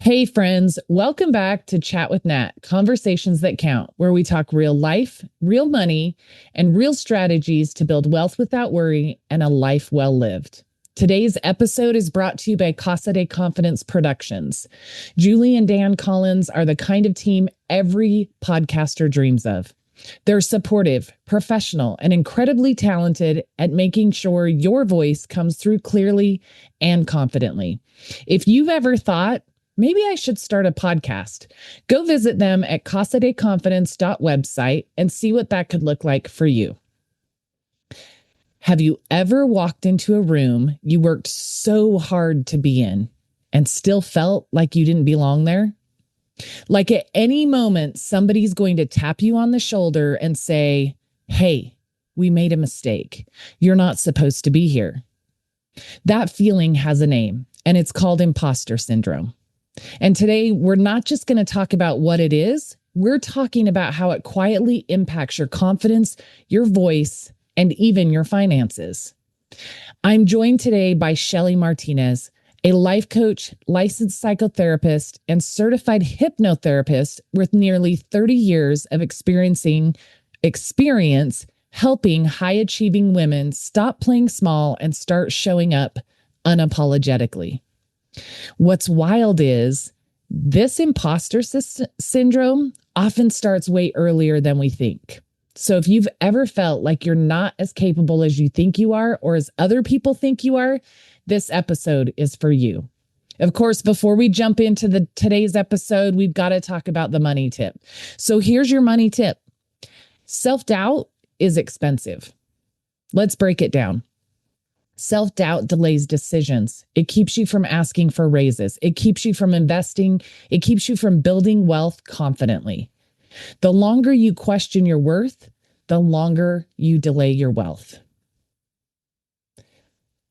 Hey, friends, welcome back to Chat with Nat, Conversations That Count, where we talk real life, real money, and real strategies to build wealth without worry and a life well lived. Today's episode is brought to you by Casa de Confidence Productions. Julie and Dan Collins are the kind of team every podcaster dreams of. They're supportive, professional, and incredibly talented at making sure your voice comes through clearly and confidently. If you've ever thought, maybe I should start a podcast, go visit them at casadeconfidence.website and see what that could look like for you. Have you ever walked into a room you worked so hard to be in and still felt like you didn't belong there? Like at any moment, somebody's going to tap you on the shoulder and say, "Hey, we made a mistake. You're not supposed to be here." That feeling has a name, and it's called imposter syndrome. And today, we're not just going to talk about what it is, we're talking about how it quietly impacts your confidence, your voice, and even your finances. I'm joined today by Shelley Martinez, a life coach, licensed psychotherapist, and certified hypnotherapist with nearly 30 years of experience helping high-achieving women stop playing small and start showing up unapologetically. What's wild is this imposter syndrome often starts way earlier than we think. So if you've ever felt like you're not as capable as you think you are or as other people think you are, this episode is for you. Of course, before we jump into today's episode, we've got to talk about the money tip. So here's your money tip. Self-doubt is expensive. Let's break it down. Self-doubt delays decisions. It keeps you from asking for raises. It keeps you from investing. It keeps you from building wealth confidently. The longer you question your worth, the longer you delay your wealth.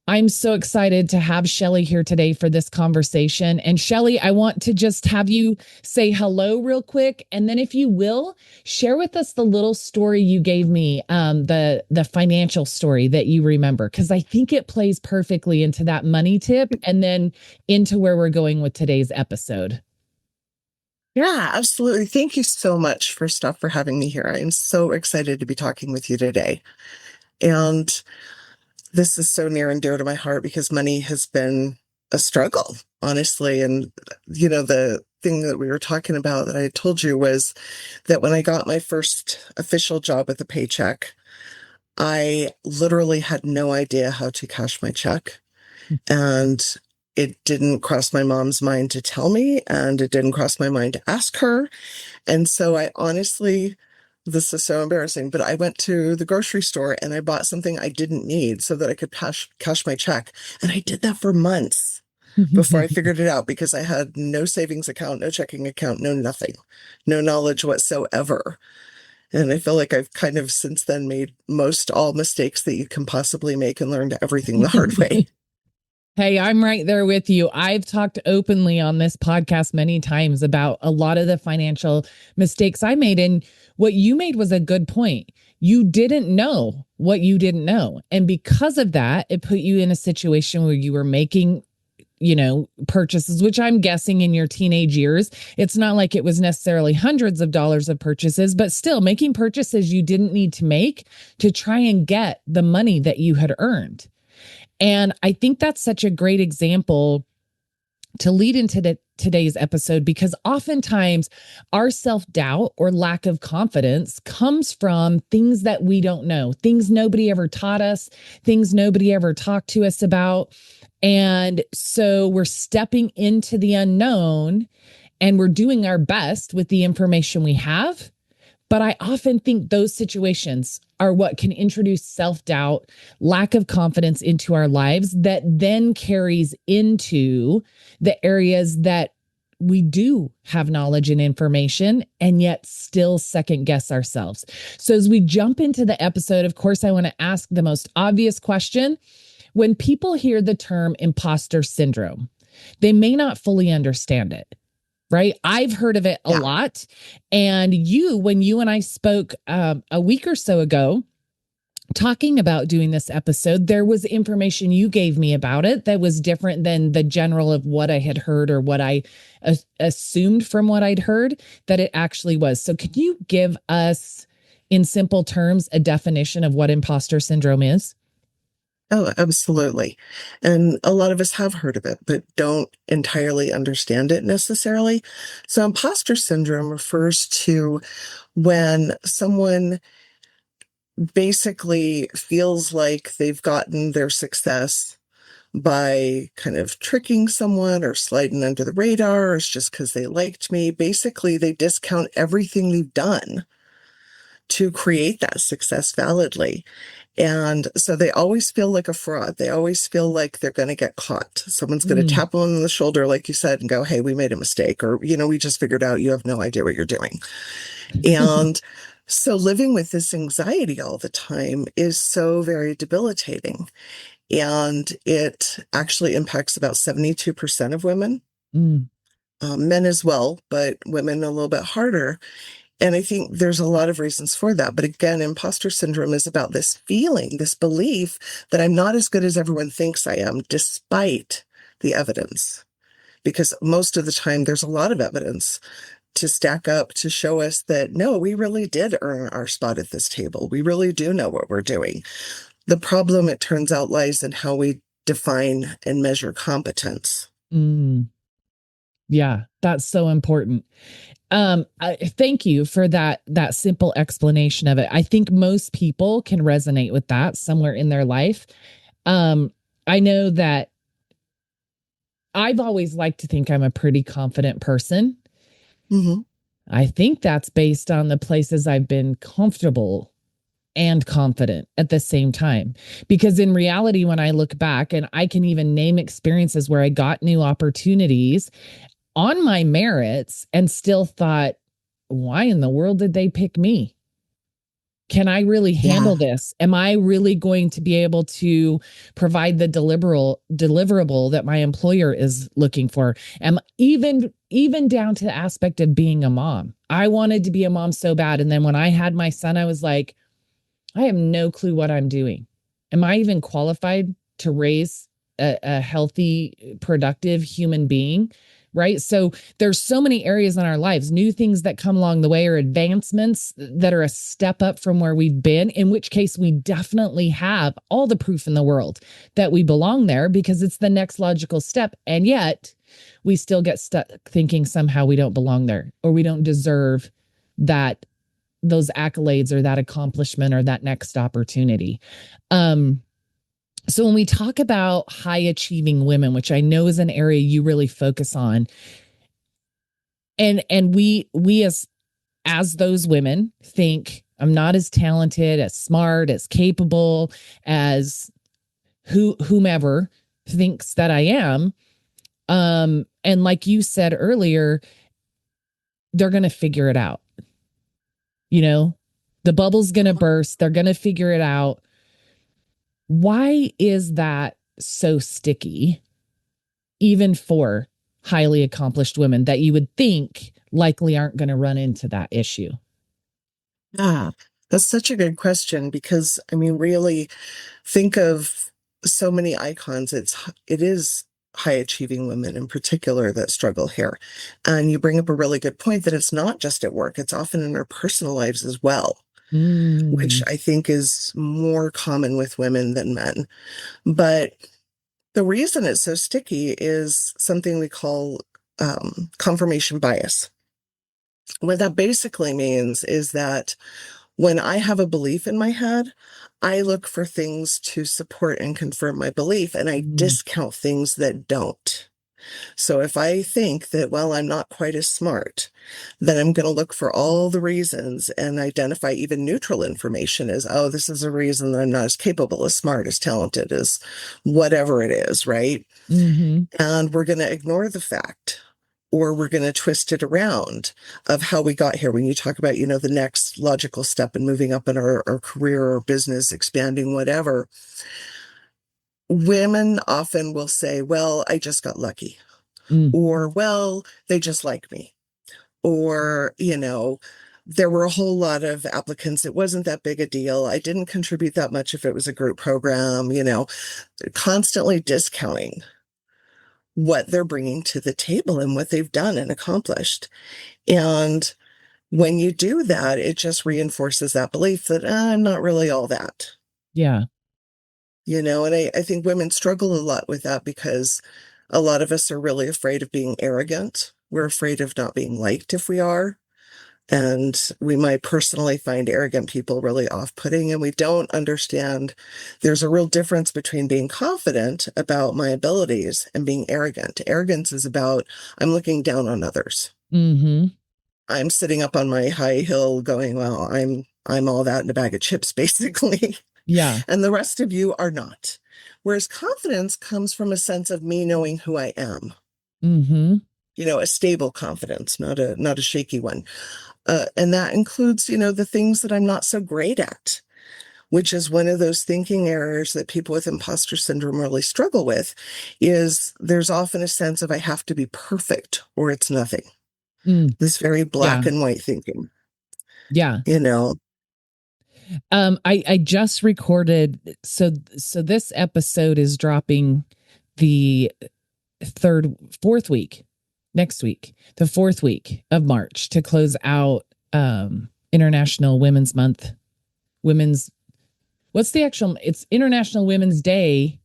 I'm so excited to have Shelley here today for this conversation. And Shelley, I want to just have you say hello real quick. And then if you will, share with us the little story you gave me, the financial story that you remember, because I think it plays perfectly into that money tip and then into where we're going with today's episode. Yeah, absolutely. Thank you so much, first off, for having me here. I'm so excited to be talking with you today. And this is so near and dear to my heart because money has been a struggle, honestly. And, the thing that we were talking about that I told you was that when I got my first official job with a paycheck, I literally had no idea how to cash my check. And it didn't cross my mom's mind to tell me, and it didn't cross my mind to ask her. And so I honestly, this is so embarrassing, but I went to the grocery store and I bought something I didn't need so that I could cash my check. And I did that for months before I figured it out because I had no savings account, no checking account, no nothing, no knowledge whatsoever. And I feel like I've kind of since then made most all mistakes that you can possibly make and learned everything the hard way. Hey, I'm right there with you. I've talked openly on this podcast many times about a lot of the financial mistakes I made. And what you made was a good point. You didn't know what you didn't know. And because of that, it put you in a situation where you were making, purchases, which I'm guessing in your teenage years, it's not like it was necessarily hundreds of dollars of purchases, but still making purchases you didn't need to make to try and get the money that you had earned. And I think that's such a great example to lead into today's episode, because oftentimes our self-doubt or lack of confidence comes from things that we don't know, things nobody ever taught us, things nobody ever talked to us about. And so we're stepping into the unknown and we're doing our best with the information we have. But I often think those situations are what can introduce self-doubt, lack of confidence into our lives that then carries into the areas that we do have knowledge and information and yet still second guess ourselves. So as we jump into the episode, of course, I want to ask the most obvious question. When people hear the term imposter syndrome, they may not fully understand it. Right? I've heard of it a lot. And when you and I spoke a week or so ago, talking about doing this episode, there was information you gave me about it that was different than the general of what I had heard or what I assumed from what I'd heard that it actually was. So, could you give us, in simple terms, a definition of what imposter syndrome is? Oh, absolutely. And a lot of us have heard of it, but don't entirely understand it necessarily. So, imposter syndrome refers to when someone basically feels like they've gotten their success by kind of tricking someone or sliding under the radar, or it's just because they liked me. Basically, they discount everything they've done to create that success validly. And so they always feel like a fraud. They always feel like they're going to get caught. Someone's going to Mm, tap them on the shoulder, like you said, and go, hey, we made a mistake. Or, we just figured out you have no idea what you're doing. And so living with this anxiety all the time is so very debilitating. And it actually impacts about 72% of women, mm, men as well, but women a little bit harder. And I think there's a lot of reasons for that. But again, imposter syndrome is about this feeling, this belief that I'm not as good as everyone thinks I am, despite the evidence. Because most of the time, there's a lot of evidence to stack up to show us that, no, we really did earn our spot at this table. We really do know what we're doing. The problem, it turns out, lies in how we define and measure competence. mm. Yeah, that's so important. Thank you for that simple explanation of it. I think most people can resonate with that somewhere in their life. Um, I know that I've always liked to think I'm a pretty confident person. Hmm. I think that's based on the places I've been comfortable and confident at the same time. Because in reality, when I look back, and I can even name experiences where I got new opportunities on my merits and still thought, why in the world did they pick me? Can I really Yeah. handle this? Am I really going to be able to provide the deliverable that my employer is looking for? Am even down to the aspect of being a mom. I wanted to be a mom so bad, and then when I had my son, I was like, I have no clue what I'm doing. Am I even qualified to raise a healthy, productive human being? Right. So there's so many areas in our lives, new things that come along the way or advancements that are a step up from where we've been, in which case we definitely have all the proof in the world that we belong there because it's the next logical step. And yet we still get stuck thinking somehow we don't belong there or we don't deserve that those accolades or that accomplishment or that next opportunity. Um, so when we talk about high achieving women, which I know is an area you really focus on, and we as those women think I'm not as talented, as smart, as capable as whomever thinks that I am. And like you said earlier, they're going to figure it out. You know, the bubble's going to burst. They're going to figure it out. Why is that so sticky, even for highly accomplished women that you would think likely aren't going to run into that issue? Yeah. That's such a good question because, I mean, really think of so many icons. It is high achieving women in particular that struggle here. And you bring up a really good point that it's not just at work, it's often in our personal lives as well, which Mm, I think is more common with women than men. But the reason it's so sticky is something we call confirmation bias. What that basically means is that when I have a belief in my head, I look for things to support and confirm my belief, and I mm, discount things that don't. So if I think that, well, I'm not quite as smart, then I'm going to look for all the reasons and identify even neutral information as, oh, this is a reason that I'm not as capable, as smart, as talented, as whatever it is, right? mm-hmm, And we're going to ignore the fact or we're going to twist it around of how we got here. When you talk about, the next logical step in moving up in our career or business, expanding, whatever, women often will say, well, I just got lucky, mm, or, well, they just like me, or, there were a whole lot of applicants. It wasn't that big a deal. I didn't contribute that much if it was a group program, constantly discounting what they're bringing to the table and what they've done and accomplished. And when you do that, it just reinforces that belief that I'm not really all that. Yeah. And I think women struggle a lot with that because a lot of us are really afraid of being arrogant. We're afraid of not being liked if we are. And we might personally find arrogant people really off-putting, and we don't understand there's a real difference between being confident about my abilities and being arrogant. Arrogance is about, I'm looking down on others. Mm-hmm. I'm sitting up on my high hill going, well, I'm all that in a bag of chips, basically. Yeah. And the rest of you are not. Whereas confidence comes from a sense of me knowing who I am. Mm-hmm. A stable confidence, not a shaky one. And that includes, the things that I'm not so great at, which is one of those thinking errors that people with imposter syndrome really struggle with, is there's often a sense of I have to be perfect or it's nothing. This very black and white thinking. Yeah. I just recorded. So this episode is dropping the fourth week, next week, the 4th week of March to close out International Women's Month. What's the actual? It's International Women's Day,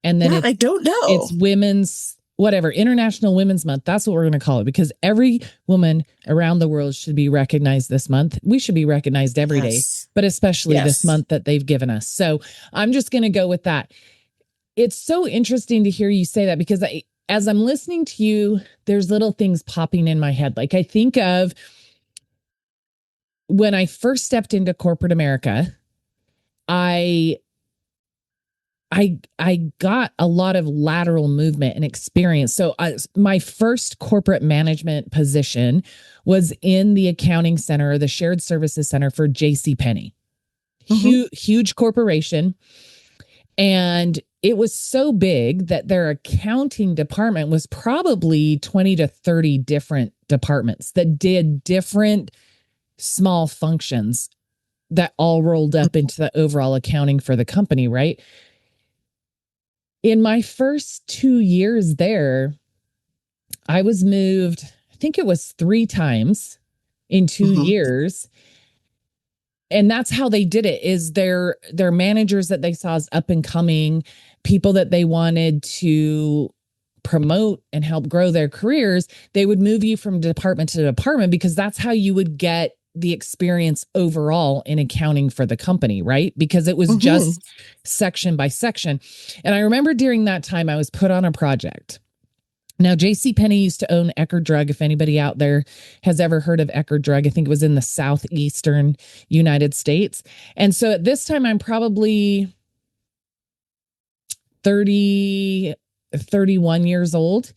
and then I don't know. It's Women's International Women's Month. That's what we're going to call it, because every woman around the world should be recognized this month. We should be recognized every day, but especially this month that they've given us. So I'm just going to go with that. It's so interesting to hear you say that, because as I'm listening to you, there's little things popping in my head. Like I think of when I first stepped into corporate America, I got a lot of lateral movement and experience. So my first corporate management position was in the accounting center, the shared services center for JCPenney. Huge corporation. And it was so big that their accounting department was probably 20 to 30 different departments that did different small functions that all rolled up into the overall accounting for the company, right? In my first 2 years there, I was moved, I think it was 3 times in 2 years. And that's how they did it, is their managers that they saw as up and coming, people that they wanted to promote and help grow their careers, they would move you from department to department, because that's how you would get the experience overall in accounting for the company, right? Because it was just section by section. And I remember during that time, I was put on a project. Now, JCPenney used to own Eckerd Drug. If anybody out there has ever heard of Eckerd Drug, I think it was in the southeastern United States. And so at this time, I'm probably 31 years old.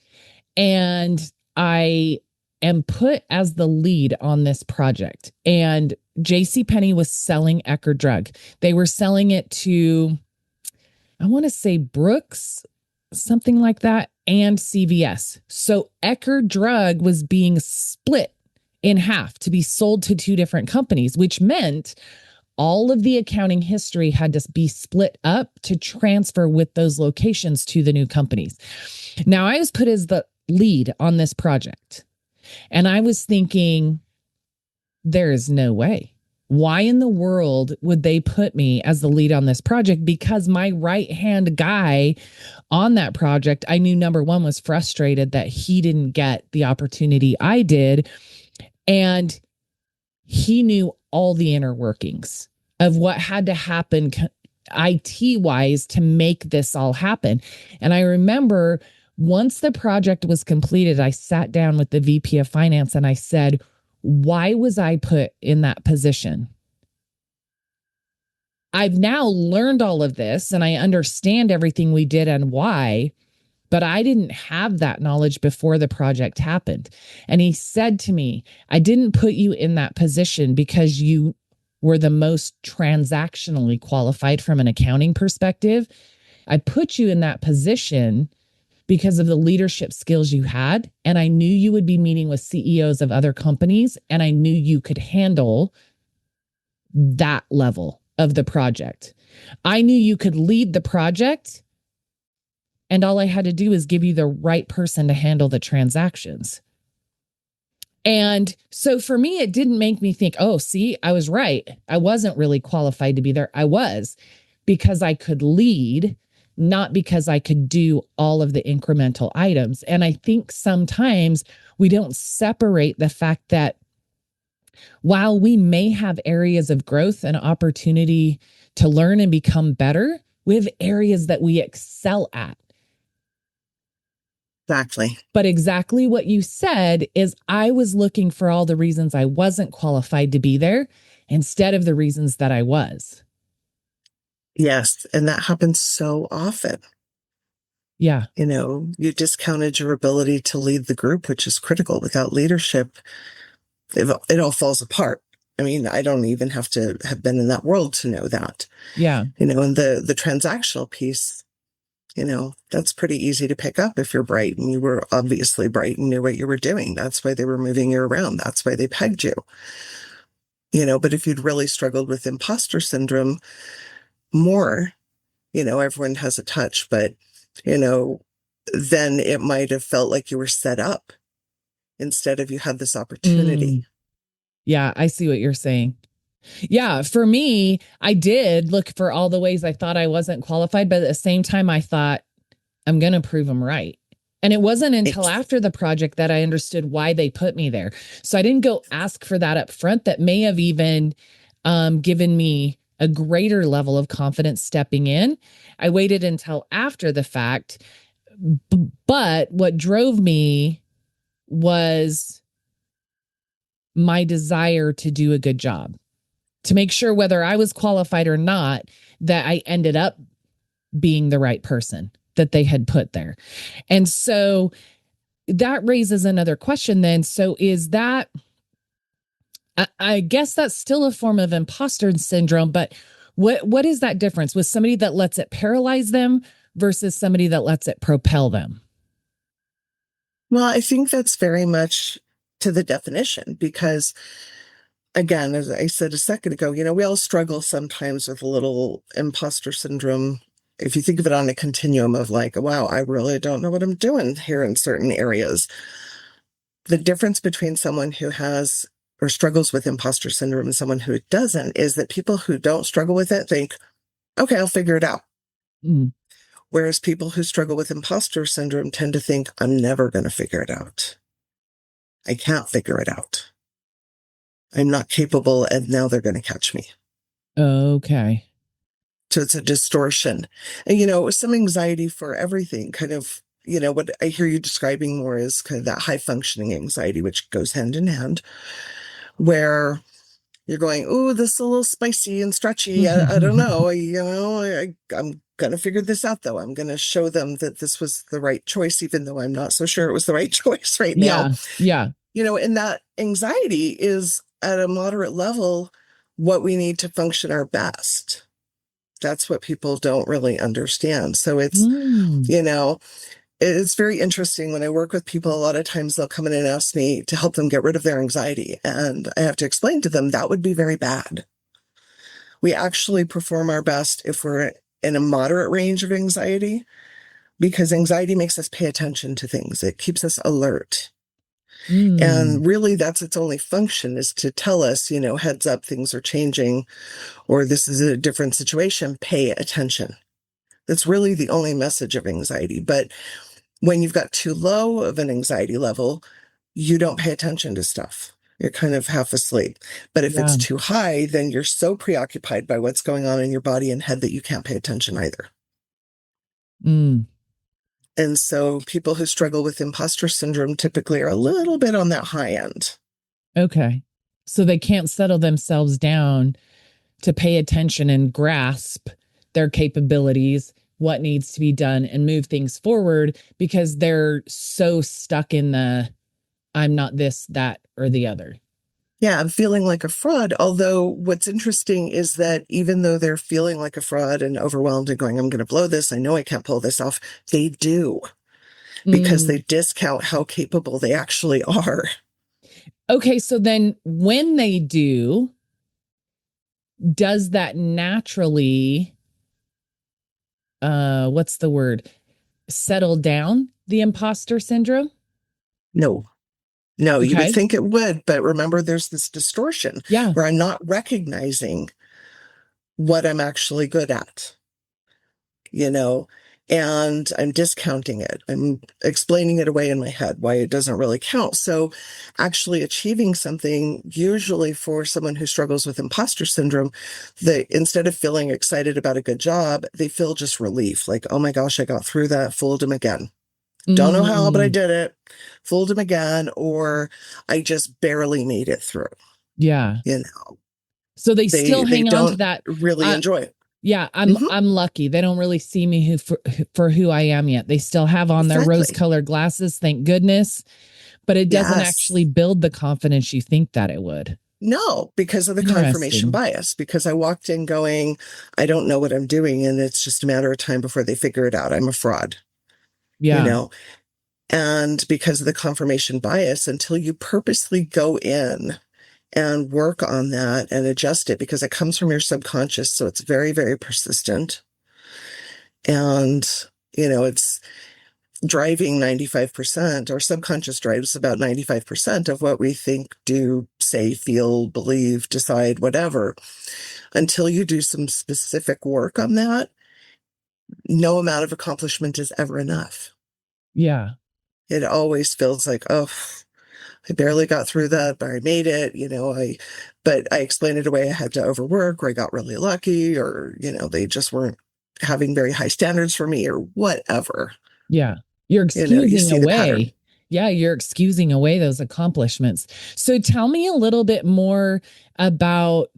And I am put as the lead on this project. And JCPenney was selling Eckerd Drug. They were selling it to, I want to say Brooks, something like that, and CVS. So Eckerd Drug was being split in half to be sold to 2 different companies, which meant all of the accounting history had to be split up to transfer with those locations to the new companies. Now, I was put as the lead on this project, and I was thinking, there is no way. Why in the world would they put me as the lead on this project? Because my right-hand guy on that project, I knew, number one, was frustrated that he didn't get the opportunity I did. And he knew all the inner workings of what had to happen IT-wise to make this all happen. And I remember once the project was completed, I sat down with the VP of Finance and I said, why was I put in that position? I've now learned all of this and I understand everything we did and why, but I didn't have that knowledge before the project happened. And he said to me, I didn't put you in that position because you were the most transactionally qualified from an accounting perspective. I put you in that position because of the leadership skills you had. And I knew you would be meeting with CEOs of other companies, and I knew you could handle that level of the project. I knew you could lead the project, and all I had to do is give you the right person to handle the transactions. And so for me, it didn't make me think, oh, see, I was right. I wasn't really qualified to be there. I was, because I could lead, not because I could do all of the incremental items. And I think sometimes we don't separate the fact that while we may have areas of growth and opportunity to learn and become better, we have areas that we excel at. Exactly. But exactly what you said is I was looking for all the reasons I wasn't qualified to be there instead of the reasons that I was. Yes. And that happens so often. Yeah. You discounted your ability to lead the group, which is critical. Without leadership, it all falls apart. I mean, I don't even have to have been in that world to know that. Yeah. And the transactional piece, that's pretty easy to pick up if you're bright, and you were obviously bright and knew what you were doing. That's why they were moving you around. That's why they pegged you. But if you'd really struggled with imposter syndrome more, everyone has a touch, but, then it might have felt like you were set up instead of you had this opportunity. Yeah, I see what you're saying. Yeah, for me, I did look for all the ways I thought I wasn't qualified, but at the same time, I thought, I'm going to prove them right. And it wasn't until after the project that I understood why they put me there. So I didn't go ask for that up front. That may have even given me a greater level of confidence stepping in. I waited until after the fact. But what drove me was my desire to do a good job, to make sure whether I was qualified or not, that I ended up being the right person that they had put there. And so that raises another question then. So is that, I guess that's still a form of imposter syndrome, but what is that difference with somebody that lets it paralyze them versus somebody that lets it propel them? Well, I think that's very much to the definition, because again, as I said a second ago, we all struggle sometimes with a little imposter syndrome. If you think of it on a continuum of like, wow, I really don't know what I'm doing here in certain areas. The difference between someone who has or struggles with imposter syndrome and someone who doesn't is that people who don't struggle with it think, okay, I'll figure it out. Whereas people who struggle with imposter syndrome tend to think, I'm never going to figure it out. I can't figure it out. I'm not capable, and now they're going to catch me. Okay. So it's a distortion. And, some anxiety for everything, kind of, what I hear you describing more is kind of that high functioning anxiety, which goes hand in hand, where you're going, oh, this is a little spicy and stretchy. I don't know. I'm going to figure this out, though. I'm going to show them that this was the right choice, even though I'm not so sure it was the right choice right now. Yeah. And that anxiety is at a moderate level what we need to function our best. That's what people don't really understand. So it's, it's very interesting when I work with people. A lot of times they'll come in and ask me to help them get rid of their anxiety. And I have to explain to them that would be very bad. We actually perform our best if we're in a moderate range of anxiety, because anxiety makes us pay attention to things. It keeps us alert. And really that's its only function, is to tell us, heads up, things are changing, or this is a different situation, pay attention. That's really the only message of anxiety. But when you've got too low of an anxiety level, you don't pay attention to stuff. You're kind of half asleep. But if it's too high, then you're so preoccupied by what's going on in your body and head that you can't pay attention either. And so people who struggle with imposter syndrome typically are a little bit on that high end. Okay. So they can't settle themselves down to pay attention and grasp their capabilities, what needs to be done, and move things forward, because they're so stuck in the, I'm not this, that, or the other. Yeah, I'm feeling like a fraud. Although what's interesting is that even though they're feeling like a fraud and overwhelmed and going, I'm going to blow this, I know I can't pull this off, they do. because they Mm. discount how capable they actually are. Okay, so then when they do, does that naturally, what's the word? Settle down the imposter syndrome? No, no, you would Okay. think it would, but remember there's this distortion Yeah. where I'm not recognizing what I'm actually good at, you know, and I'm discounting it. I'm explaining it away in my head why it doesn't really count. So, actually achieving something, usually for someone who struggles with imposter syndrome, they instead of feeling excited about a good job, they feel just relief, like, oh my gosh, I got through that, fooled him again. Don't know how, but I Mm. did it. Fooled him again, or I just barely made it through. Yeah. You know, So they they still they hang on to don't that. really Uh, enjoy it. yeah, Hmm. I'm lucky. They don't really see me for who I am yet. They still have on their Exactly. rose-colored glasses, thank goodness, but it doesn't Yes. actually build the confidence you think that it would. No, because of the confirmation Interesting. bias, because I walked in going, I don't know what I'm doing, and it's just a matter of time before they figure it out. I'm a fraud, you Yeah. know? And because of the confirmation bias, until you purposely go in and work on that and adjust it, because it comes from your subconscious. So it's very, very persistent. And, it's driving 95%, or subconscious drives about 95% of what we think, do, say, feel, believe, decide, whatever. Until you do some specific work on that, no amount of accomplishment is ever enough. Yeah. It always feels like, oh, I barely got through that, but I made it, but I explained it away. I had to overwork, or I got really lucky, or, they just weren't having very high standards for me, or whatever. Yeah. You're You excusing see the pattern. away. Yeah, you're excusing away those accomplishments. So tell me a little bit more about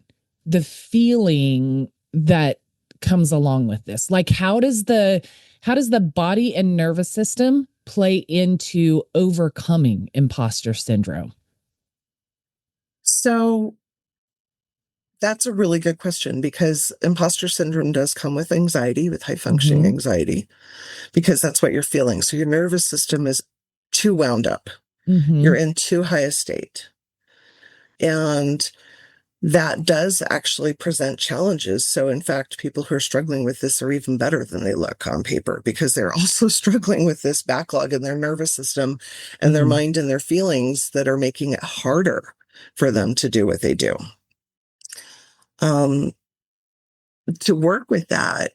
the feeling that comes along with this. Like how does the body and nervous system play into overcoming imposter syndrome? So that's a really good question, because imposter syndrome does come with anxiety, with high functioning Mhm. anxiety, because that's what you're feeling. So your nervous system is too wound up. You're Mhm. in too high a state. And that does actually present challenges. So, in fact, people who are struggling with this are even better than they look on paper, because they're also struggling with this backlog in their nervous system and their Mm. mind and their feelings that are making it harder for them to do what they do. Um, to work with that,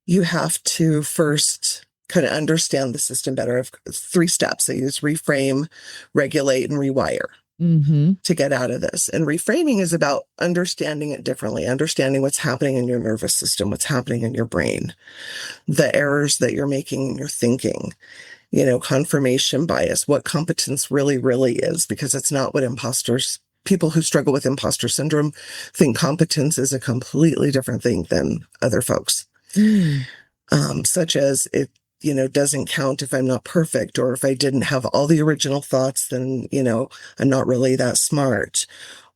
you have to first kind of understand the system better. Of 3 steps. I use reframe, regulate, and rewire Mhm. to get out of this. And reframing is about understanding it differently, understanding what's happening in your nervous system, what's happening in your brain, the errors that you're making in your thinking, confirmation bias, what competence really, really is, because it's not what people who struggle with imposter syndrome think competence is a completely different thing than other folks. Mm. Such as it, doesn't count if I'm not perfect, or if I didn't have all the original thoughts, then, I'm not really that smart.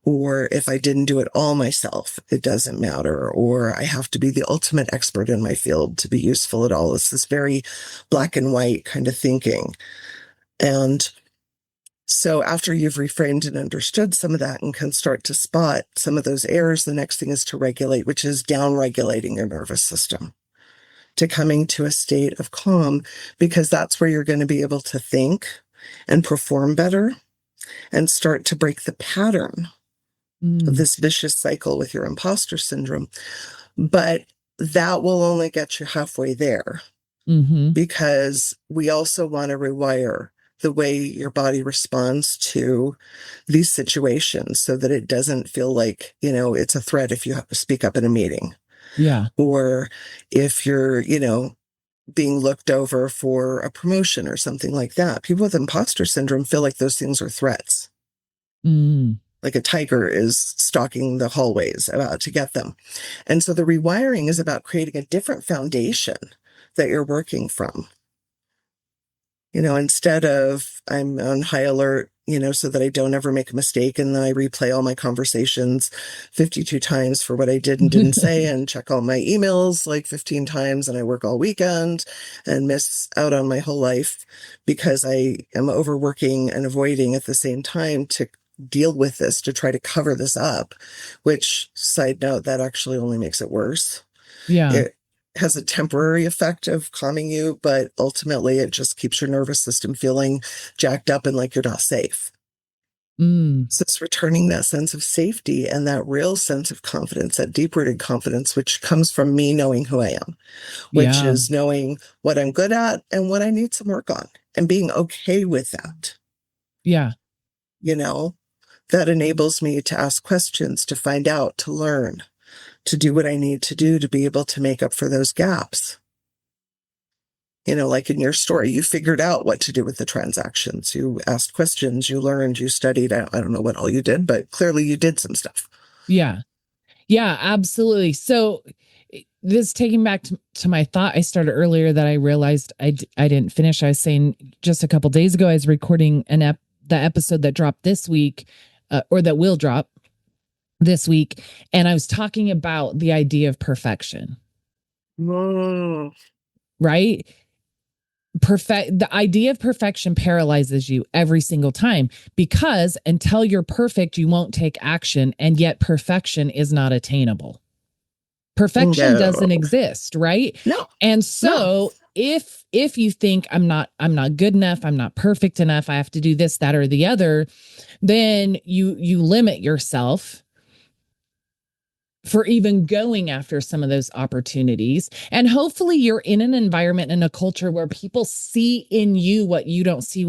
Or if I didn't do it all myself, it doesn't matter. Or I have to be the ultimate expert in my field to be useful at all. It's this very black and white kind of thinking. And so after you've reframed and understood some of that and can start to spot some of those errors, the next thing is to regulate, which is down regulating your nervous system, to coming to a state of calm, because that's where you're going to be able to think and perform better and start to break the pattern of Mm. this vicious cycle with your imposter syndrome. But that will only get you halfway there, Mhm. because we also want to rewire the way your body responds to these situations, so that it doesn't feel like, it's a threat if you have to speak up in a meeting, Yeah. or if you're, being looked over for a promotion or something like that. People with imposter syndrome feel like those things are threats, Mm. like a tiger is stalking the hallways about to get them. And so the rewiring is about creating a different foundation that you're working from. Instead of I'm on high alert, so that I don't ever make a mistake. And then I replay all my conversations 52 times for what I did and didn't say and check all my emails like 15 times. And I work all weekend and miss out on my whole life because I am overworking and avoiding at the same time to deal with this, to try to cover this up, which, side note, that actually only makes it worse. Yeah. It has a temporary effect of calming you, but ultimately it just keeps your nervous system feeling jacked up and like you're not safe. Mm. So it's returning that sense of safety and that real sense of confidence, that deep-rooted confidence, which comes from me knowing who I am, which Yeah. is knowing what I'm good at and what I need some work on and being okay with that. Yeah. That enables me to ask questions, to find out, to learn, to do what I need to do to be able to make up for those gaps. Like in your story, you figured out what to do with the transactions. You asked questions, you learned, you studied. I don't know what all you did, but clearly you did some stuff. Yeah. Yeah, absolutely. So this taking back to my thought I started earlier that I realized I didn't finish. I was saying just a couple days ago, I was recording the episode that dropped this week, or that will drop this week. And I was talking about the idea of perfection, Mm. right? The idea of perfection paralyzes you every single time, because until you're perfect, you won't take action. And yet perfection is not attainable. Perfection No. doesn't exist, right? No. And No. so if you think I'm not good enough, I'm not perfect enough, I have to do this, that, or the other, then you limit yourself for even going after some of those opportunities. And hopefully you're in an environment and a culture where people see in you what you don't see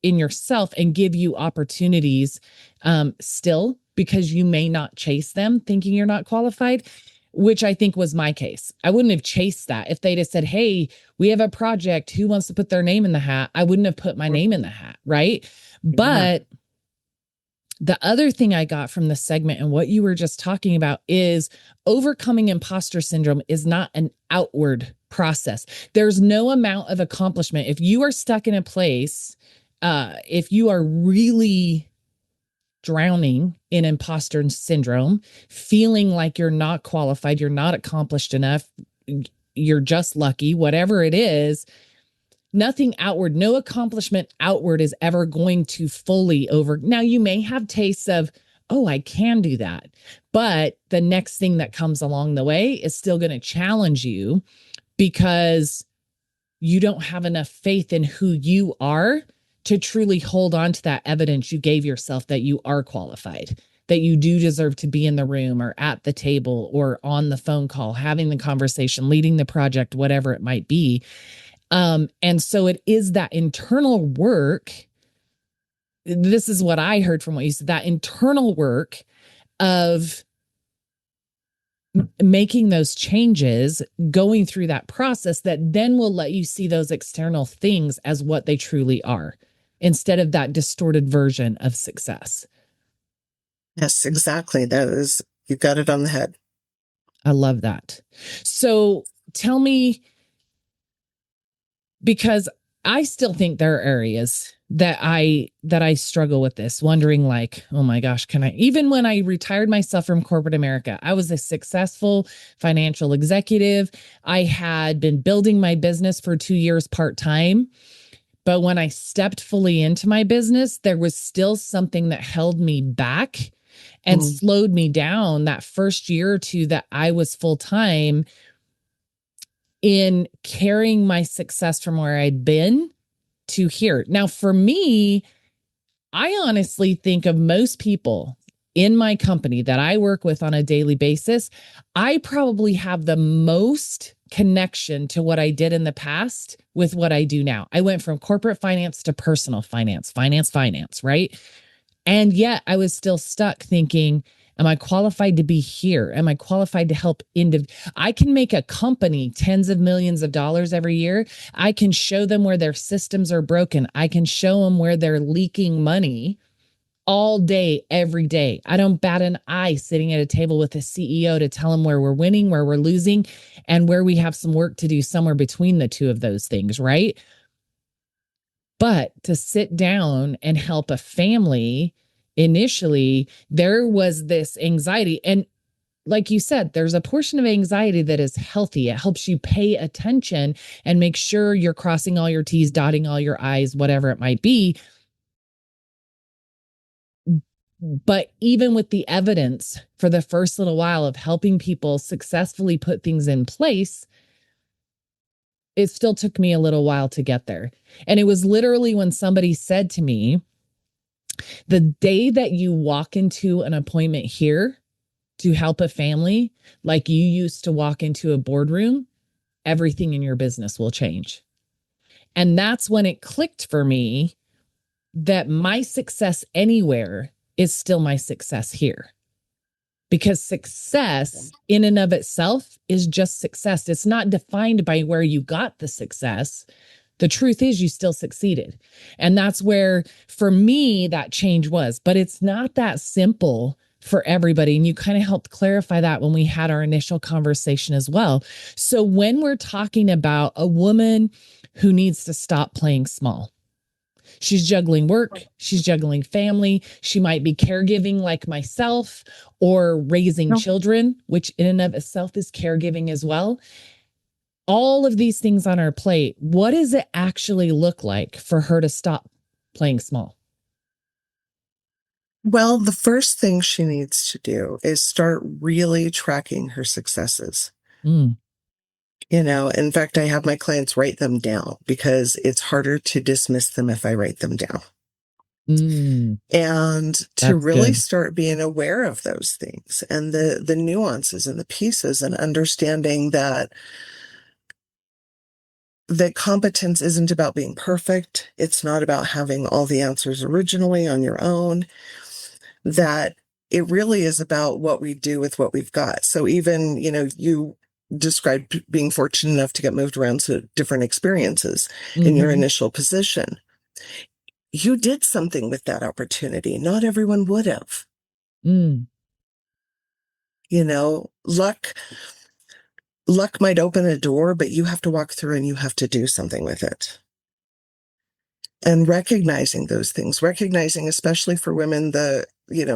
in yourself and give you opportunities, still, because you may not chase them thinking you're not qualified, which I think was my case. I wouldn't have chased that. If they'd have said, hey, we have a project, who wants to put their name in the hat? I wouldn't have put my name in the hat, right? Yeah. But the other thing I got from the segment and what you were just talking about is overcoming imposter syndrome is not an outward process. There's no amount of accomplishment. If you are stuck in a place, if you are really drowning in imposter syndrome, feeling like you're not qualified, you're not accomplished enough, you're just lucky, whatever it is, nothing outward, no accomplishment outward is ever going to fully over. Now, you may have tastes of, oh, I can do that. But the next thing that comes along the way is still going to challenge you because you don't have enough faith in who you are to truly hold on to that evidence you gave yourself that you are qualified, that you do deserve to be in the room or at the table or on the phone call, having the conversation, leading the project, whatever it might be. And so it is that internal work. This is what I heard from what you said, that internal work of making those changes, going through that process that then will let you see those external things as what they truly are, instead of that distorted version of success. Yes, exactly. You got it on the head. I love that. So tell me, because I still think there are areas that I struggle with this, wondering like, oh my gosh, even when I retired myself from corporate America, I was a successful financial executive. I had been building my business for 2 years part-time. But when I stepped fully into my business, there was still something that held me back and slowed me down that first year or two that I was full-time, in carrying my success from where I'd been to here. Now, for me, I honestly think of most people in my company that I work with on a daily basis, I probably have the most connection to what I did in the past with what I do now. I went from corporate finance to personal finance, right? And yet I was still stuck thinking, am I qualified to be here? Am I qualified to help I can make a company tens of millions of dollars every year. I can show them where their systems are broken. I can show them where they're leaking money all day, every day. I don't bat an eye sitting at a table with a CEO to tell them where we're winning, where we're losing, and where we have some work to do somewhere between the two of those things, right? But to sit down and help a family initially, there was this anxiety. And like you said, there's a portion of anxiety that is healthy. It helps you pay attention and make sure you're crossing all your T's, dotting all your I's, whatever it might be. But even with the evidence for the first little while of helping people successfully put things in place, it still took me a little while to get there. And it was literally when somebody said to me, the day that you walk into an appointment here to help a family, like you used to walk into a boardroom, everything in your business will change. And that's when it clicked for me that my success anywhere is still my success here. Because success in and of itself is just success. It's not defined by where you got the success. The truth is you still succeeded. And that's where, for me, that change was. But it's not that simple for everybody. And you kind of helped clarify that when we had our initial conversation as well. So when we're talking about a woman who needs to stop playing small, she's juggling work, she's juggling family, she might be caregiving like myself, or raising children, which in and of itself is caregiving as well. All of these things on our plate, what does it actually look like for her to stop playing small? Well, the first thing she needs to do is start really tracking her successes. Mm. In fact, I have my clients write them down because it's harder to dismiss them if I write them down. Mm. And to That's really good. start being aware of those things and the nuances and the pieces, and understanding that competence isn't about being perfect. It's not about having all the answers originally on your own. That it really is about what we do with what we've got. So even, you described being fortunate enough to get moved around to different experiences in your Mm-hmm. initial position. You did something with that opportunity. Not everyone would have. Mm. Luck might open a door, but you have to walk through and you have to do something with it. And recognizing those things, recognizing, especially for women, the,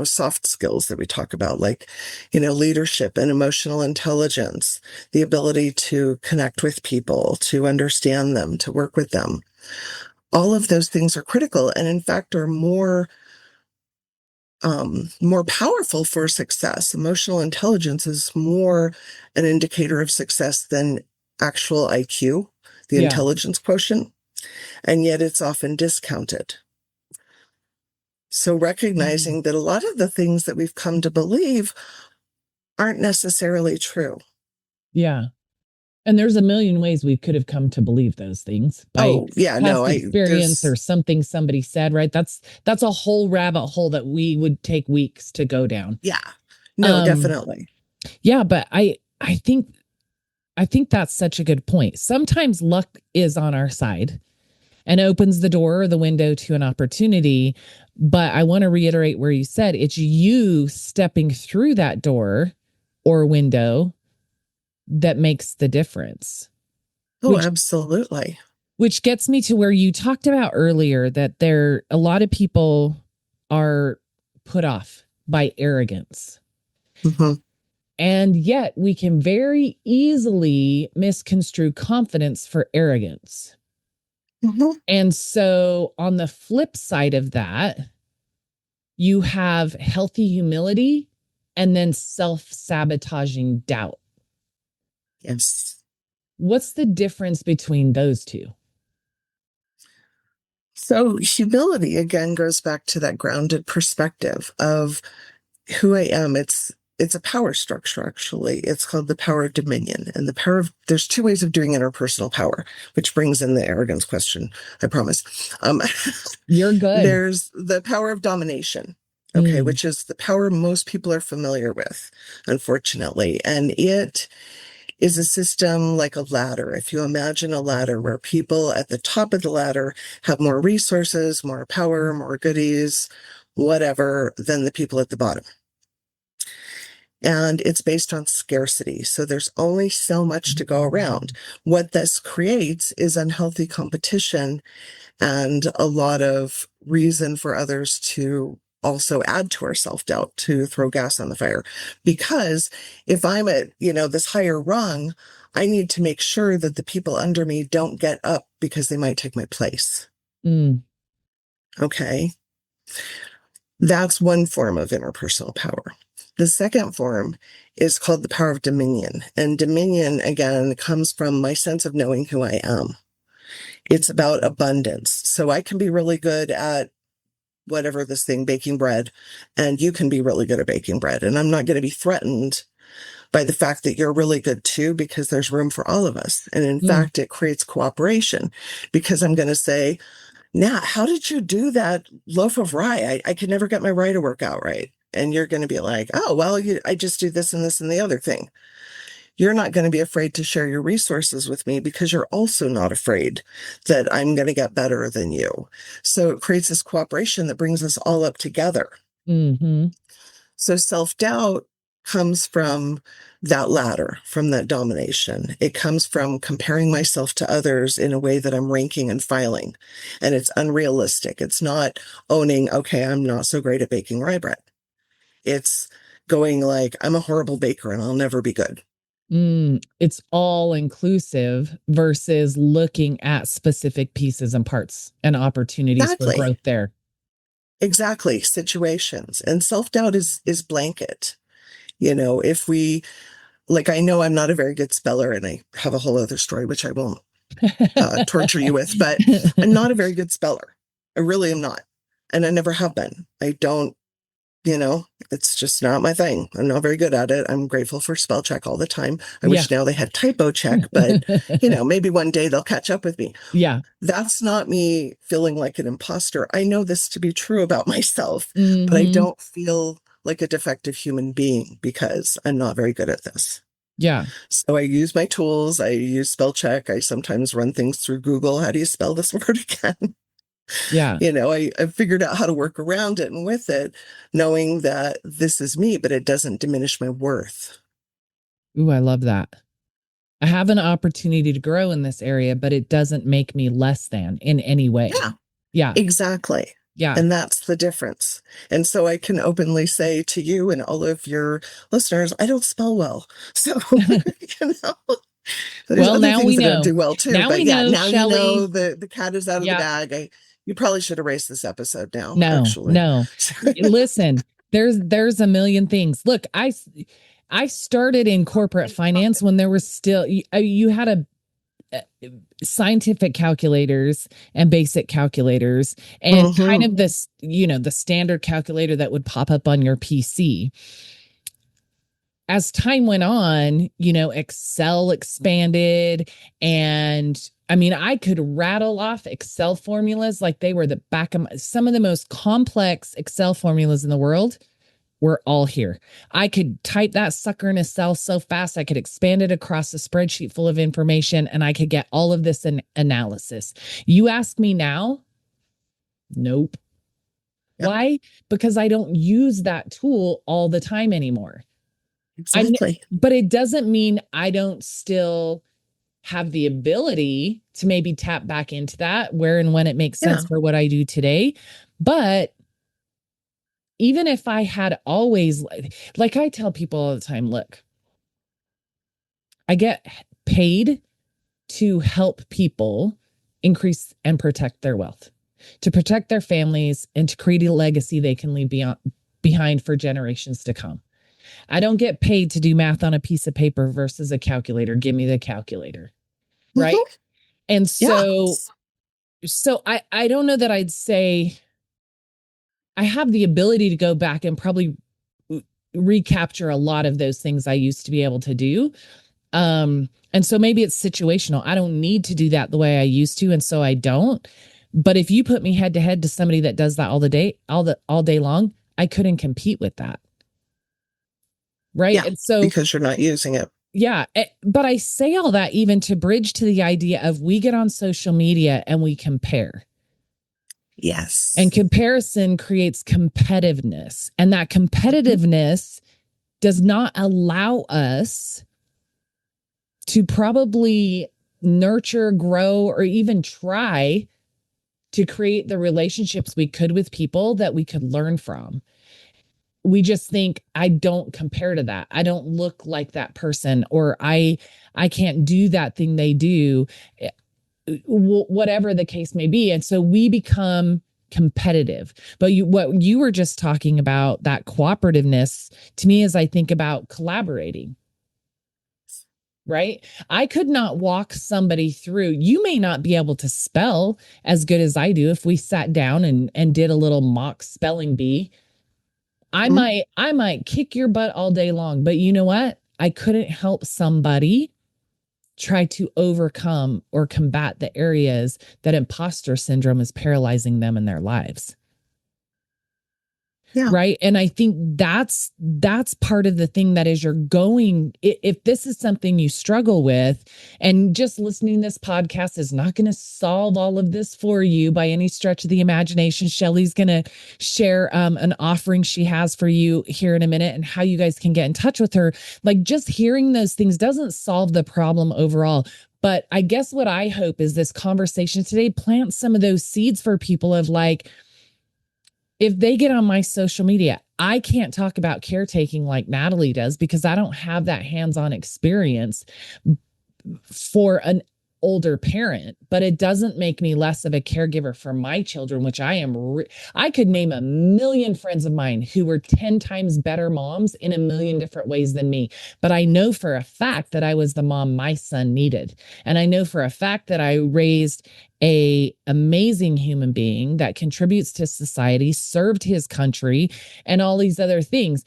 soft skills that we talk about, like, leadership and emotional intelligence, the ability to connect with people, to understand them, to work with them. All of those things are critical, and in fact are more powerful for success. Emotional intelligence is more an indicator of success than actual IQ, the Yeah. intelligence quotient, and yet it's often discounted. So recognizing that a lot of the things that we've come to believe aren't necessarily true. Yeah. And there's a million ways we could have come to believe those things by Oh, yeah, no, past experience or there's, something somebody said, right? That's a whole rabbit hole that we would take weeks to go down. yeah, no, Um, definitely. yeah, but I think that's such a good point. Sometimes luck is on our side and opens the door or the window to an opportunity. But I want to reiterate where you said it's you stepping through that door or window that makes the difference. Oh, Which absolutely. which gets me to where you talked about earlier that a lot of people are put off by arrogance. Mm-hmm. And yet we can very easily misconstrue confidence for arrogance. Mm-hmm. And so on the flip side of that, you have healthy humility and then self-sabotaging doubt. Yes. What's the difference between those two? So humility again goes back to that grounded perspective of who I am. It's a power structure, actually. It's called the power of dominion. And there's two ways of doing interpersonal power, which brings in the arrogance question, I promise. You're good. There's the power of domination, okay, Mm. which is the power most people are familiar with, unfortunately. And it is a system like a ladder. If you imagine a ladder where people at the top of the ladder have more resources, more power, more goodies, whatever, than the people at the bottom. and it's based on scarcity. So there's only so much to go around. What this creates is unhealthy competition and a lot of reason for others to also add to our self-doubt, to throw gas on the fire. Because if I'm at, this higher rung, I need to make sure that the people under me don't get up because they might take my place. Mm. Okay. That's one form of interpersonal power. The second form is called the power of dominion. And dominion, again, comes from my sense of knowing who I am. It's about abundance. So I can be really good at whatever this thing, baking bread, and you can be really good at baking bread. And I'm not going to be threatened by the fact that you're really good too, because there's room for all of us. And in fact, it creates cooperation, because I'm going to say, Nat, how did you do that loaf of rye? I could never get my rye to work out right. And you're going to be like, oh, well, I just do this and this and the other thing. You're not going to be afraid to share your resources with me, because you're also not afraid that I'm going to get better than you. So it creates this cooperation that brings us all up together. Mm-hmm. So self-doubt comes from that ladder, from that domination. It comes from comparing myself to others in a way that I'm ranking and filing. And it's unrealistic. It's not owning, okay, I'm not so great at baking rye bread. It's going like, I'm a horrible baker and I'll never be good. It's all inclusive versus looking at specific pieces and parts and opportunities for growth there. Exactly. Situations. And self-doubt is blanket. If we, I know I'm not a very good speller, and I have a whole other story, which I won't torture you with, but I'm not a very good speller. I really am not. And I never have been. I don't, it's just not my thing. I'm not very good at it. I'm grateful for spell check all the time. I wish now they had typo check, but maybe one day they'll catch up with me. Yeah. That's not me feeling like an imposter. I know this to be true about myself, but I don't feel like a defective human being because I'm not very good at this. Yeah. So I use my tools. I use spell check. I sometimes run things through Google. How do you spell this word again? Yeah. I figured out how to work around it and with it, knowing that this is me, but it doesn't diminish my worth. Ooh, I love that. I have an opportunity to grow in this area, but it doesn't make me less than in any way. Yeah. Yeah. Exactly. Yeah. And that's the difference. And so I can openly say to you and all of your listeners, I don't spell well. So, there's other now things we that know. I do well too. Now but we yeah, know, now Shelley. you know the cat is out of the bag. You probably should erase this episode now. No, actually. no. Listen, there's a million things. Look, I started in corporate finance when there was still, you had a scientific calculators and basic calculators and kind of this, the standard calculator that would pop up on your PC. As time went on, Excel expanded, and I could rattle off Excel formulas like they were the back of some of the most complex Excel formulas in the world. We're all here. I could type that sucker in a cell so fast, I could expand it across a spreadsheet full of information, and I could get all of this in analysis. You ask me now? Nope. Yep. Why? Because I don't use that tool all the time anymore. Exactly. But it doesn't mean I don't still have the ability to maybe tap back into that where and when it makes sense for what I do today. But even if I had always, like I tell people all the time, look, I get paid to help people increase and protect their wealth, to protect their families, and to create a legacy they can leave behind for generations to come. I don't get paid to do math on a piece of paper versus a calculator. Give me the calculator. Right. And so I don't know that I'd say I have the ability to go back and probably recapture a lot of those things I used to be able to do. And so maybe it's situational. I don't need to do that the way I used to. And so I don't. But if you put me head to head to somebody that does that all day long, I couldn't compete with that. Right. Yeah, and so because you're not using it. Yeah. But I say all that even to bridge to the idea of we get on social media and we compare. Yes. And comparison creates competitiveness. And that competitiveness does not allow us to probably nurture, grow, or even try to create the relationships we could with people that we could learn from. We just think, I don't compare to that. I don't look like that person, or I can't do that thing they do, whatever the case may be. And so we become competitive. But what you were just talking about, that cooperativeness, to me, as I think about collaborating, right? I could not walk somebody through. You may not be able to spell as good as I do. If we sat down and did a little mock spelling bee, I might kick your butt all day long, but you know what? I couldn't help somebody try to overcome or combat the areas that imposter syndrome is paralyzing them in their lives. Yeah. Right. And I think that's part of the thing that is, you're going, if this is something you struggle with, and just listening to this podcast is not going to solve all of this for you by any stretch of the imagination. Shelley's going to share an offering she has for you here in a minute, and how you guys can get in touch with her. Like, just hearing those things doesn't solve the problem overall. But I guess what I hope is this conversation today plants some of those seeds for people of like, if they get on my social media, I can't talk about caretaking like Natalie does, because I don't have that hands-on experience for an older parent, but it doesn't make me less of a caregiver for my children, which I am. I could name a million friends of mine who were 10 times better moms in a million different ways than me. But I know for a fact that I was the mom my son needed. And I know for a fact that I raised a amazing human being that contributes to society, served his country, and all these other things.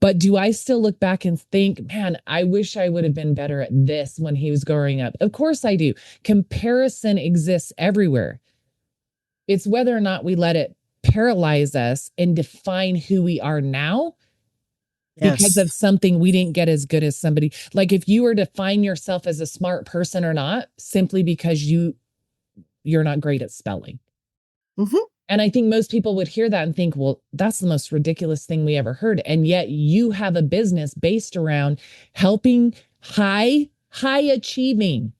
But do I still look back and think, man, I wish I would have been better at this when he was growing up? Of course I do. Comparison exists everywhere. It's whether or not we let it paralyze us and define who we are now because of something we didn't get as good as somebody. Like, if you were to define yourself as a smart person or not, simply because you're not great at spelling. Mm-hmm. And I think most people would hear that and think, well, that's the most ridiculous thing we ever heard. And yet you have a business based around helping high achieving,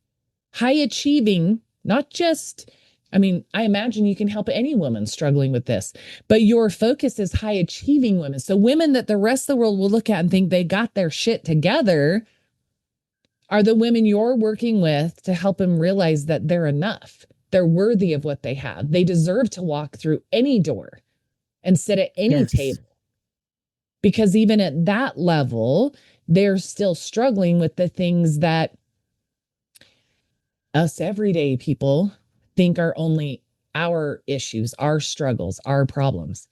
not just, I mean, I imagine you can help any woman struggling with this, but your focus is high achieving women. So women that the rest of the world will look at and think they got their shit together are the women you're working with to help them realize that they're enough. They're worthy of what they have. They deserve to walk through any door and sit at any table. Because even at that level, they're still struggling with the things that us everyday people think are only our issues, our struggles, our problems.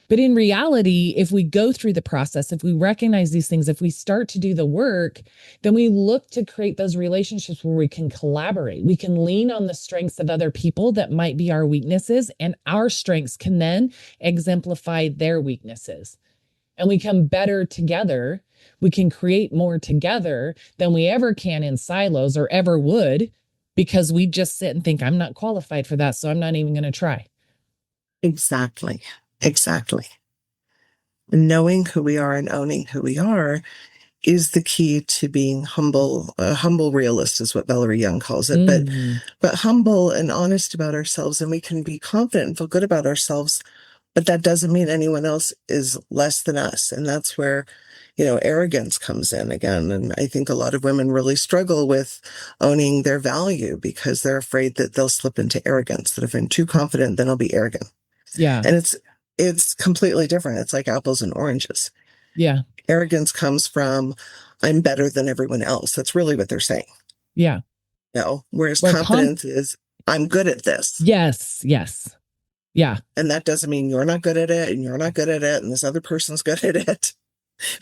But in reality, if we go through the process, if we recognize these things, if we start to do the work, then we look to create those relationships where we can collaborate. We can lean on the strengths of other people that might be our weaknesses, and our strengths can then exemplify their weaknesses. And we come better together. We can create more together than we ever can in silos or ever would, because we just sit and think, I'm not qualified for that, so I'm not even going to try. Exactly. Knowing who we are and owning who we are is the key to being humble. A humble realist is what Valerie Young calls it, but humble and honest about ourselves. And we can be confident and feel good about ourselves, but that doesn't mean anyone else is less than us. And that's where, arrogance comes in again. And I think a lot of women really struggle with owning their value because they're afraid that they'll slip into arrogance, that if I'm too confident, then I'll be arrogant. Yeah. And it's completely different. It's like apples and oranges. Yeah. Arrogance comes from, I'm better than everyone else. That's really what they're saying. Yeah. Whereas confidence is, I'm good at this. Yes. Yeah. And that doesn't mean you're not good at it and you're not good at it and this other person's good at it.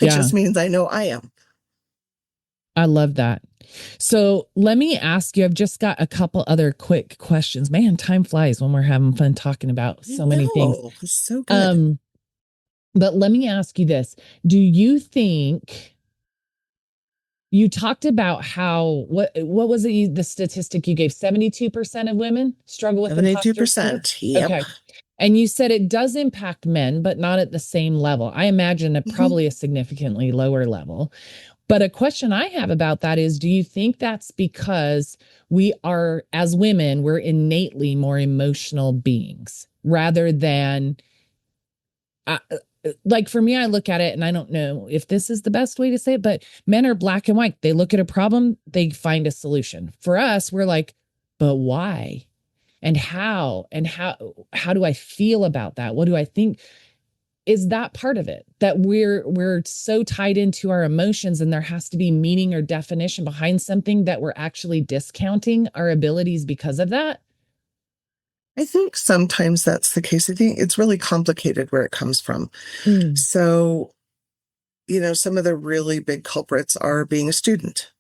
It just means I know I am. I love that. So let me ask you, I've just got a couple other quick questions. Man, time flies when we're having fun talking about so many things. It's so good. But let me ask you this. Do you think, you talked about how, what was it, the statistic you gave, 72% of women struggle with 72%. Yep. Okay. And you said it does impact men, but not at the same level. I imagine Mhm. probably a significantly lower level. But a question I have about that is, do you think that's because we are, as women, we're innately more emotional beings rather than, uh, like for me, I look at it and I don't know if this is the best way to say it, but men are black and white. They look at a problem, they find a solution. For us, we're like, but why? And how do I feel about that? What do I think? Is that part of it, that we're so tied into our emotions and there has to be meaning or definition behind something that we're actually discounting our abilities because of that? I think sometimes that's the case. I think it's really complicated where it comes from. Mm, So, some of the really big culprits are being a student.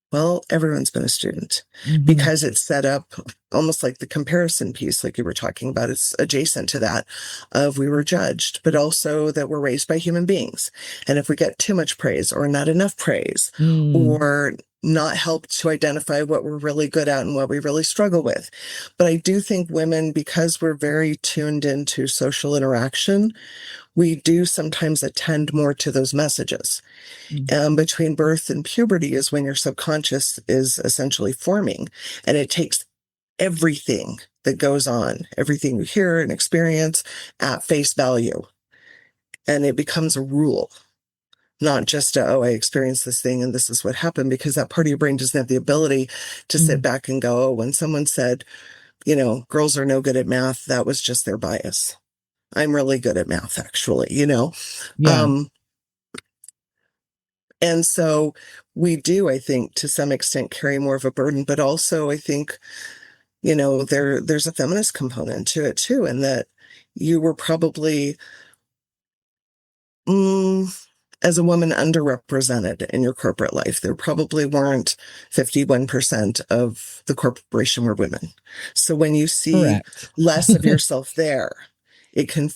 Well, everyone's been a student mhm, because it's set up almost like the comparison piece, like you were talking about. It's adjacent to that of we were judged, but also that we're raised by human beings. And if we get too much praise or not enough praise mm, or not helped to identify what we're really good at and what we really struggle with. But I do think women, because we're very tuned into social interaction, we do sometimes attend more to those messages. mm. Between birth and puberty is when your subconscious is essentially forming, and it takes everything that goes on, everything you hear and experience at face value, and it becomes a rule, not just oh, I experienced this thing and this is what happened, because that part of your brain doesn't have the ability to sit Mm. back and go, oh, when someone said, girls are no good at math, that was just their bias. I'm really good at math, actually. Yeah, Um, And so we do, I think, to some extent carry more of a burden, but also I think, there's a feminist component to it too, and that you were probably, mm, as a woman, underrepresented in your corporate life. There probably weren't 51% of the corporation were women. So when you see correct. less of yourself there, it can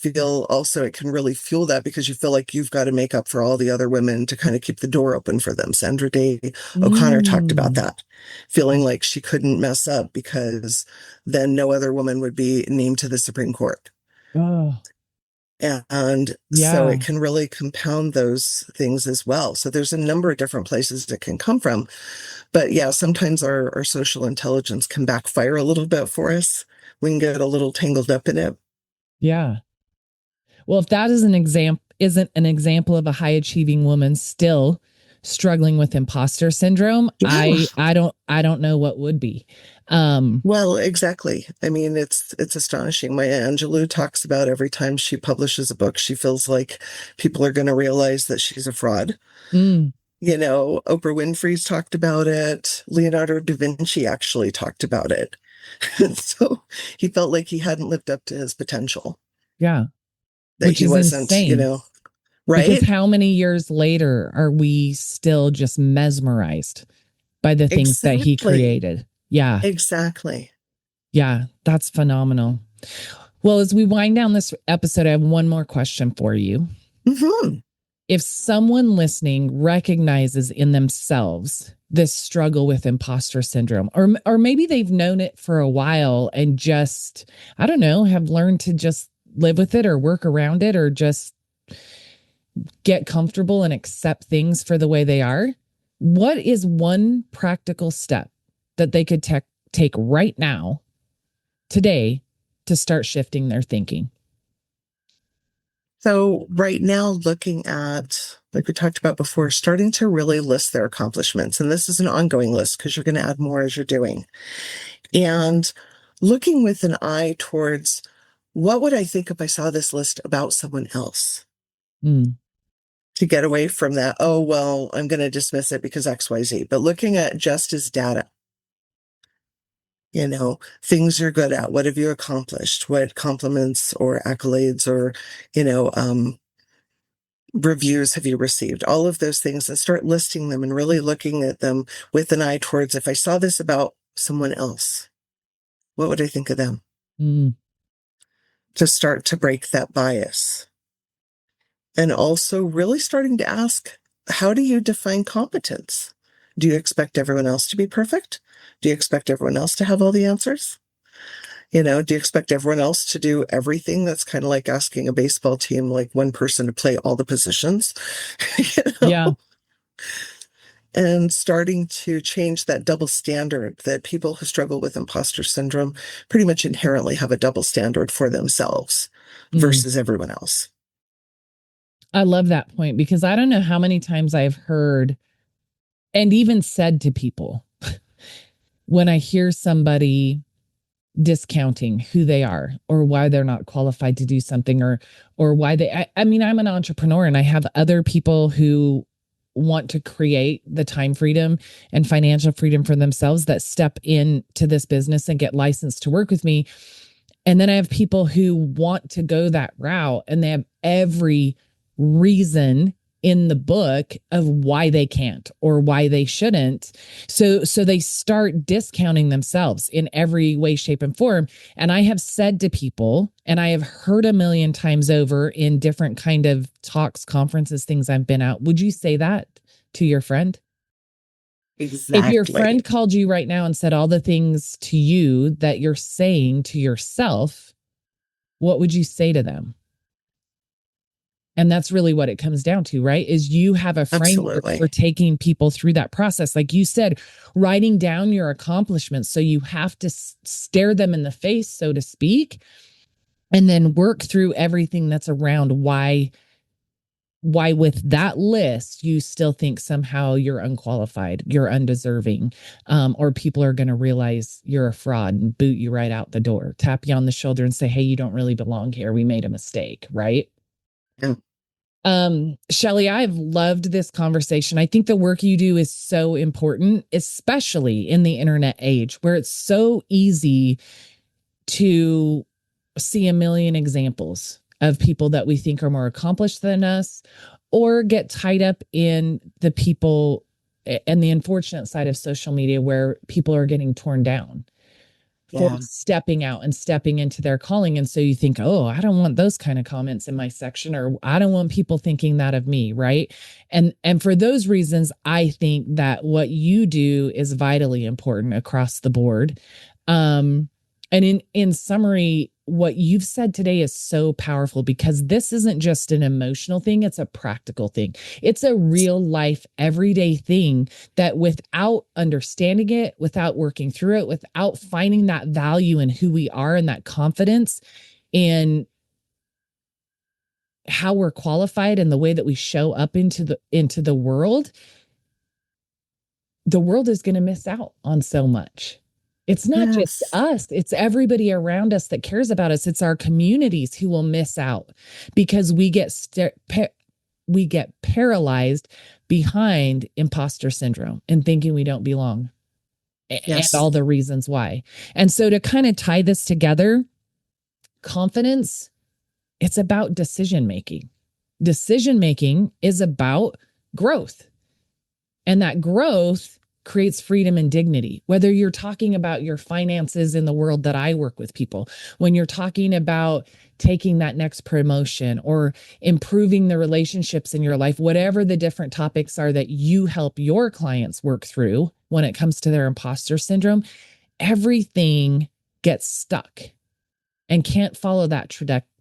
really fuel that because you feel like you've got to make up for all the other women to kind of keep the door open for them. Sandra Day O'Connor talked about Mm. that, feeling like she couldn't mess up because then no other woman would be named to the Supreme Court. Oh, And so it yeah. can really compound those things as well. So there's a number of different places it can come from. But yeah, sometimes our social intelligence can backfire a little bit for us. We can get a little tangled up in it. Yeah. Well, if that is an example isn't an example of a high achieving woman still struggling with imposter syndrome, Yeah. I don't know what would be. Um, Well, exactly. I mean, it's astonishing. Maya Angelou talks about every time she publishes a book, she feels like people are going to realize that she's a fraud. mm, Oprah Winfrey's talked about it. Leonardo da Vinci actually talked about it. So he felt like he hadn't lived up to his potential, yeah, that which he is wasn't, insane because right? how many years later are we still just mesmerized by the things that he Exactly. created? Yeah. Exactly. Yeah, that's phenomenal. Well, as we wind down this episode, I have one more question for you. Hmm. If someone listening recognizes in themselves this struggle with imposter syndrome, or maybe they've known it for a while and just, I don't know, have learned to just live with it or work around it or just get comfortable and accept things for the way they are, what is one practical step that they could take right now, today, to start shifting their thinking? So right now, looking at, like we talked about before, starting to really list their accomplishments. And this is an ongoing list because you're going to add more as you're doing. And looking with an eye towards what would I think if I saw this list about someone else? Mm, To get away from that, oh, well, I'm going to dismiss it because XYZ, but looking at just as data, things you're good at. What have you accomplished? What compliments or accolades or, you know, um, reviews have you received? All of those things, and start listing them and really looking at them with an eye towards if I saw this about someone else, what would I think of them? mm, To start to break that bias. And also really starting to ask, how do you define competence? Do you expect everyone else to be perfect? Do you expect everyone else to have all the answers? Do you expect everyone else to do everything? That's kind of like asking a baseball team, like one person to play all the positions, you Yeah. know? And starting to change that double standard that people who struggle with imposter syndrome pretty much inherently have a double standard for themselves Mm. versus everyone else. I love that point because I don't know how many times I've heard and even said to people when I hear somebody discounting who they are or why they're not qualified to do something or why I mean, I'm an entrepreneur and I have other people who want to create the time freedom and financial freedom for themselves that step into this business and get licensed to work with me. And then I have people who want to go that route and they have every reason in the book of why they can't or why they shouldn't. So they start discounting themselves in every way, shape, and form. And I have said to people, and I have heard a million times over in different kind of talks, conferences, things I've been at, would you say that to your friend? If your Exactly. friend called you right now and said all the things to you that you're saying to yourself, what would you say to them? And that's really what it comes down to, right? Is you have a framework Absolutely. for taking people through that process. Like you said, writing down your accomplishments. So you have to stare them in the face, so to speak, and then work through everything that's around why with that list you still think somehow you're unqualified, you're undeserving, or people are going to realize you're a fraud and boot you right out the door, tap you on the shoulder and say, hey, you don't really belong here, we made a mistake, right? Yeah. Shelley, I've loved this conversation. I think the work you do is so important, especially in the internet age where it's so easy to see a million examples of people that we think are more accomplished than us or get tied up in the people and the unfortunate side of social media where people are getting torn down for Yeah. stepping out and stepping into their calling. And so you think, oh, I don't want those kind of comments in my section, or I don't want people thinking that of me, right? And for those reasons, I think that what you do is vitally important across the board. And in summary, what you've said today is so powerful because this isn't just an emotional thing, it's a practical thing. It's a real life, everyday thing that without understanding it, without working through it, without finding that value in who we are and that confidence in how we're qualified and the way that we show up into the world is going to miss out on so much. It's not just Yes. us, it's everybody around us that cares about us. It's our communities who will miss out because we get paralyzed behind imposter syndrome and thinking we don't belong and Yes. all the reasons why. And so to kind of tie this together, confidence, it's about decision making. Decision making is about growth. And that growth creates freedom and dignity. Whether you're talking about your finances in the world that I work with people, when you're talking about taking that next promotion or improving the relationships in your life, whatever the different topics are that you help your clients work through when it comes to their imposter syndrome, everything gets stuck and can't follow that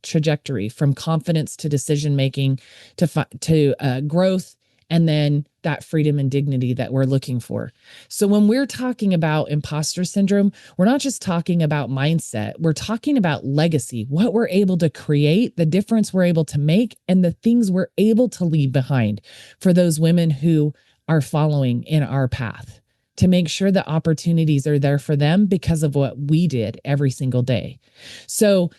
trajectory from confidence to decision making to growth and then that freedom and dignity that we're looking for. So when we're talking about imposter syndrome, we're not just talking about mindset, we're talking about legacy, what we're able to create, the difference we're able to make, and the things we're able to leave behind for those women who are following in our path to make sure that opportunities are there for them because of what we did every single day. So,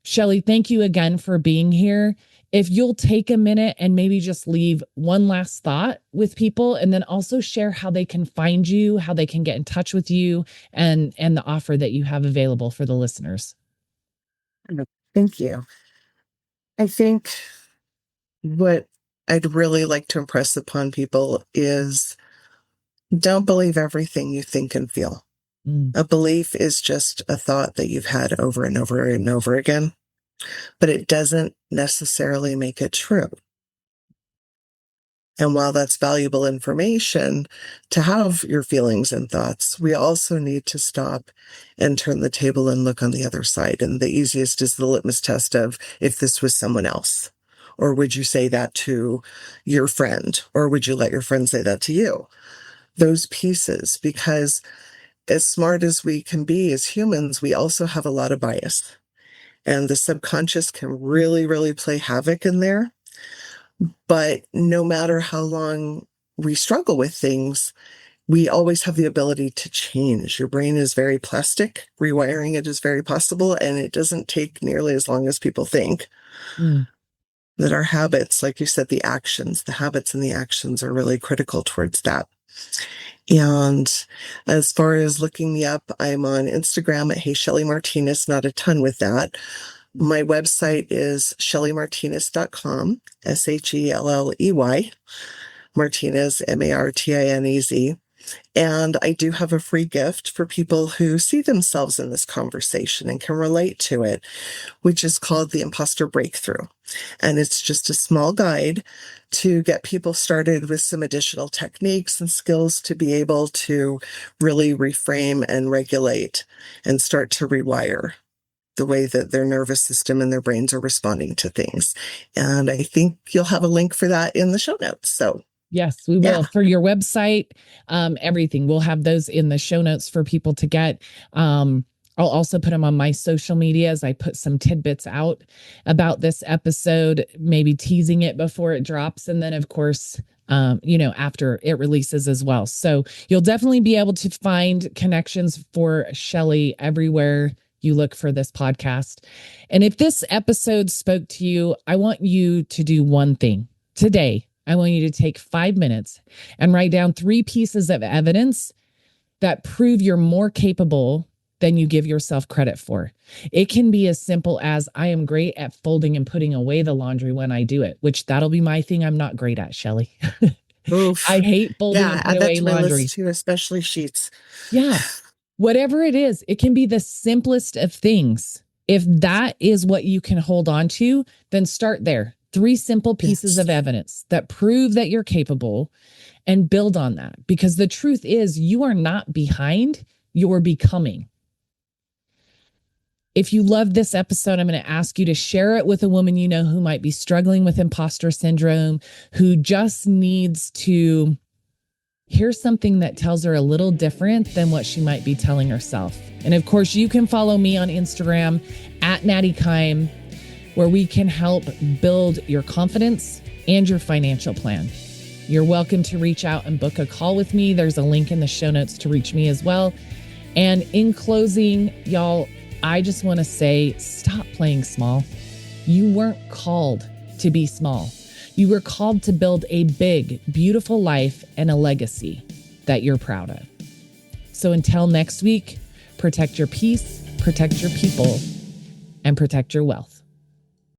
Shelley, thank you again for being here. If you'll take a minute and maybe just leave one last thought with people and then also share how they can find you, how they can get in touch with you and the offer that you have available for the listeners. Thank you. I think what I'd really like to impress upon people is don't believe everything you think and feel. Mm. A belief is just a thought that you've had over and over and over again, but it doesn't necessarily make it true. And while that's valuable information to have your feelings and thoughts, we also need to stop and turn the table and look on the other side. And the easiest is the litmus test of if this was someone else. Or would you say that to your friend? Or would you let your friend say that to you? Those pieces, because as smart as we can be as humans, we also have a lot of bias. And the subconscious can really, really play havoc in there. But no matter how long we struggle with things, we always have the ability to change. Your brain is very plastic. Rewiring it is very possible, and it doesn't take nearly as long as people think. That our habits, like you said, the habits and the actions are really critical towards that. And as far as looking me up, I'm on Instagram at Hey Shelley Martinez, not a ton with that. My website is shelleymartinez.com, Shelley, Martinez, Martinez. And I do have a free gift for people who see themselves in this conversation and can relate to it, which is called the Imposter Breakthrough. And it's just a small guide to get people started with some additional techniques and skills to be able to really reframe and regulate and start to rewire the way that their nervous system and their brains are responding to things. And I think you'll have a link for that in the show notes. So yes, we will. For your website, everything. We'll have those in the show notes for people to get. I'll also put them on my social media as I put some tidbits out about this episode, maybe teasing it before it drops. And then, of course, after it releases as well. So you'll definitely be able to find connections for Shelley everywhere you look for this podcast. And if this episode spoke to you, I want you to do one thing today. I want you to take 5 minutes and write down 3 pieces of evidence that prove you're more capable than you give yourself credit for. It can be as simple as I am great at folding and putting away the laundry when I do it, which that'll be my thing. I'm not great at, Shelley. Oof. I hate folding and putting away laundry. List too, especially sheets. Yeah. Whatever it is, it can be the simplest of things. If that is what you can hold on to, then start there. 3 simple pieces of evidence that prove that you're capable and build on that. Because the truth is, you are not behind, you're becoming. If you love this episode, I'm going to ask you to share it with a woman you know who might be struggling with imposter syndrome, who just needs to hear something that tells her a little different than what she might be telling herself. And of course, you can follow me on Instagram at Natty Kime, where we can help build your confidence and your financial plan. You're welcome to reach out and book a call with me. There's a link in the show notes to reach me as well. And in closing, y'all, I just want to say, stop playing small. You weren't called to be small. You were called to build a big, beautiful life and a legacy that you're proud of. So until next week, protect your peace, protect your people, and protect your wealth.